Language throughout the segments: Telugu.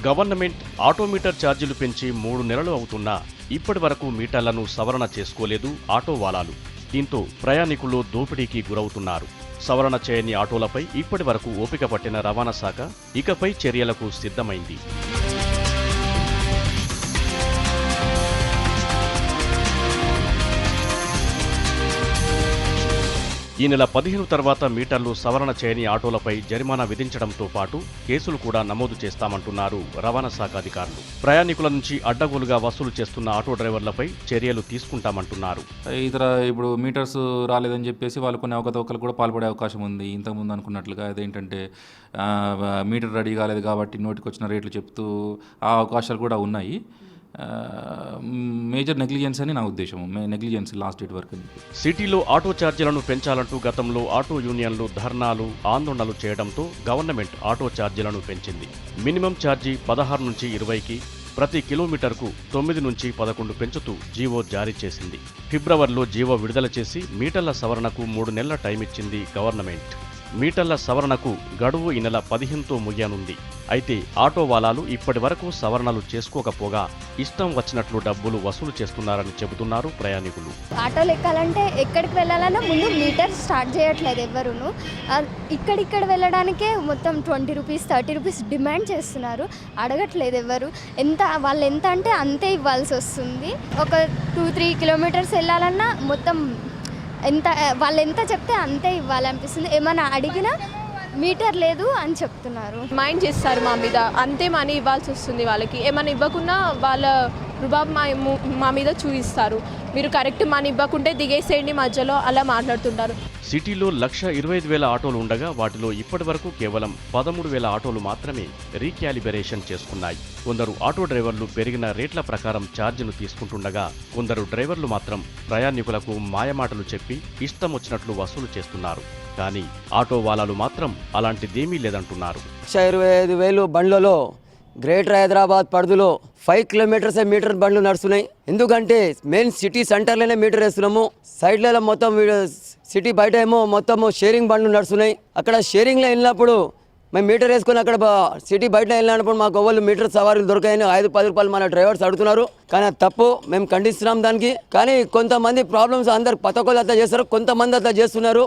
గవర్నమెంట్ ఆటోమీటర్ ఛార్జీలు పెంచి 3 నెలలు అవుతున్నా ఇప్పటి వరకు మీటర్లను సవరణ చేసుకోలేదు ఆటో వాలాలు. దీంతో ప్రయాణికులు దోపిడీకి గురవుతున్నారు. సవరణ చేయని ఆటోలపై ఇప్పటి వరకు ఓపిక పట్టిన రవాణా శాఖ ఇకపై చర్యలకు సిద్ధమైంది. ఈ నెల 15 తర్వాత మీటర్లు సవరణ చేయని ఆటోలపై జరిమానా విధించడంతో పాటు కేసులు కూడా నమోదు చేస్తామంటున్నారు రవాణా శాఖ అధికారులు. ప్రయాణికుల నుంచి అడ్డగోలుగా వసూలు చేస్తున్న ఆటో డ్రైవర్లపై చర్యలు తీసుకుంటామంటున్నారు. ఇప్పుడు మీటర్స్ రాలేదని చెప్పేసి వాళ్ళు కొన్ని అవకతవకలు కూడా పాల్పడే అవకాశం ఉంది. ఇంతకుముందు అనుకున్నట్లుగా అదేంటంటే మీటర్ రెడీ కాలేదు కాబట్టి నోటికి వచ్చిన రేట్లు చెప్తూ ఆ అవకాశాలు కూడా ఉన్నాయి. మేజర్ నెగ్లిజెన్స్ అని నా ఉద్దేశం. నెగ్లిజెన్స్ లాస్ట్ డేట్ వరకు. సిటీలో ఆటో ఛార్జీలను పెంచాలంటూ గతంలో ఆటో యూనియన్లు ధర్నాలు ఆందోళనలు చేయడంతో గవర్నమెంట్ ఆటో ఛార్జీలను పెంచింది. మినిమం ఛార్జీ 16 నుంచి 20కి, ప్రతి కిలోమీటర్కు 9 నుంచి 11 పెంచుతూ జీవో జారీ చేసింది. ఫిబ్రవరిలో జీవో విడుదల చేసి మీటర్ల సవరణకు 3 నెలల టైం ఇచ్చింది గవర్నమెంట్. మీటర్ల సవరణకు గడువు ఈ నెల 15తో ముగియనుంది. అయితే ఆటో వాలాలు ఇప్పటి వరకు సవరణలు చేసుకోకపోగా ఇష్టం వచ్చినట్లు డబ్బులు వసూలు చేస్తున్నారని చెబుతున్నారు ప్రయాణికులు. ఆటోలు ఎక్కాలంటే ఎక్కడికి వెళ్ళాలన్నా ముందు మీటర్ స్టార్ట్ చేయట్లేదు ఎవరును. ఇక్కడిక్కడ వెళ్ళడానికే మొత్తం 20 రూపీస్ 30 రూపీస్ డిమాండ్ చేస్తున్నారు. అడగట్లేదు ఎవరు. వాళ్ళు ఎంత అంటే అంతే ఇవ్వాల్సి వస్తుంది. ఒక 2-3 కిలోమీటర్స్ వెళ్ళాలన్నా మొత్తం వాళ్ళు ఎంత చెప్తే అంతే ఇవ్వాలనిపిస్తుంది. ఏమైనా అడిగినా మీటర్ లేదు అని చెప్తున్నారు. మైండ్ చేస్తారు మా మీద, అంతే మనీ ఇవ్వాల్సి వస్తుంది. వాళ్ళకి ఏమైనా ఇవ్వకున్నా వాళ్ళ రుబాబ్ మా మీద చూపిస్తారు. మీరు కరెక్ట్ మనీ ఇవ్వకుంటే దిగేసేయండి మధ్యలో, అలా మాట్లాడుతుంటారు. సిటీలో 1,25,000 ఆటోలు ఉండగా వాటిలో ఇప్పటి వరకు కేవలం 13,000 ఆటోలు మాత్రమే రీక్యాలిబరేషన్ చేసుకున్నాయి. కొందరు ఆటో డ్రైవర్లు పెరిగిన రేట్ల ప్రకారం ఛార్జీలు తీసుకుంటుండగా కొందరు డ్రైవర్లు మాత్రం ప్రయాణికులకు మాయమాటలు చెప్పి ఇష్టం వచ్చినట్లు వసూలు చేస్తున్నారు. కానీ ఆటో వాలాలు మాత్రం అలాంటిదేమీ లేదంటున్నారు. 25,000 బండ్లలో గ్రేటర్ హైదరాబాద్ పరిధిలో 5 కిలోమీటర్స్ మీటర్ బండ్లు నడుస్తున్నాయి. ఎందుకంటే మెయిన్ సిటీ సెంటర్లోనే మీటర్ వేస్తున్నాము. సైడ్లలో మొత్తం సిటీ బయట ఏమో మొత్తం షేరింగ్ బండ్లు నడుస్తున్నాయి. అక్కడ షేరింగ్లో వెళ్ళినప్పుడు మేము మీటర్ వేసుకొని అక్కడ సిటీ బయట వెళ్ళినప్పుడు మాకు ఎవరు మీటర్ సవారీలు దొరకాయని 5-10 రూపాయలు మన డ్రైవర్స్ అడుగుతున్నారు. కానీ అది తప్పు, మేము ఖండిస్తున్నాం దానికి. కానీ కొంతమంది ప్రాబ్లమ్స్ అందరు పతకోలు అట్లా చేస్తారు, కొంతమంది అట్లా చేస్తున్నారు,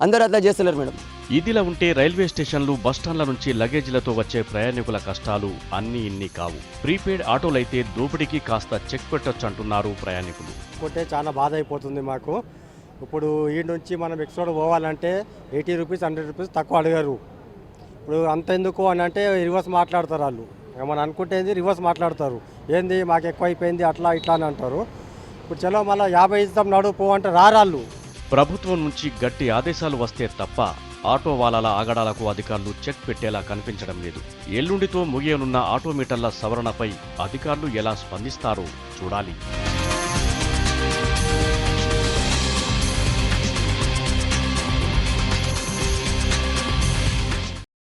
అందరూ అట్లా చేస్తున్నారు మేడం. ఇదిలా ఉంటే రైల్వే స్టేషన్లు, బస్టాండ్ల నుంచి లగేజీలతో వచ్చే ప్రయాణికుల కష్టాలు అన్నీ ఇన్ని కావు. ప్రీపెయిడ్ ఆటోలైతే దోపిడీకి కాస్త చెక్ పెట్టొచ్చు అంటున్నారు ప్రయాణికులు. కొంటే చాలా బాధ అయిపోతుంది మాకు. ఇప్పుడు ఈ నుంచి మనం ఎక్స్ట్రా పోవాలంటే 80 రూపీస్ 100 రూపీస్ తక్కువ అడిగారు. ఇప్పుడు అంత ఎందుకు అని అంటే రివర్స్ మాట్లాడతారు వాళ్ళు. ఏమన్నా అనుకుంటే రివర్స్ మాట్లాడతారు. ఏంది మాకు ఎక్కువ అయిపోయింది అట్లా ఇట్లా అని అంటారు. ఇప్పుడు చలో మళ్ళీ 50 ఇస్తాం నడువు పో అంటే రారాళ్ళు. ప్రభుత్వం నుంచి గట్టి ఆదేశాలు వస్తే తప్ప ఆటో వాలాల ఆగడాలకు అధికారులు చెక్ పెట్టేలా కనిపించడం లేదు. ఎల్లుండితో ముగియనున్న ఆటోమీటర్ల సవరణపై అధికారులు ఎలా స్పందిస్తారో చూడాలి.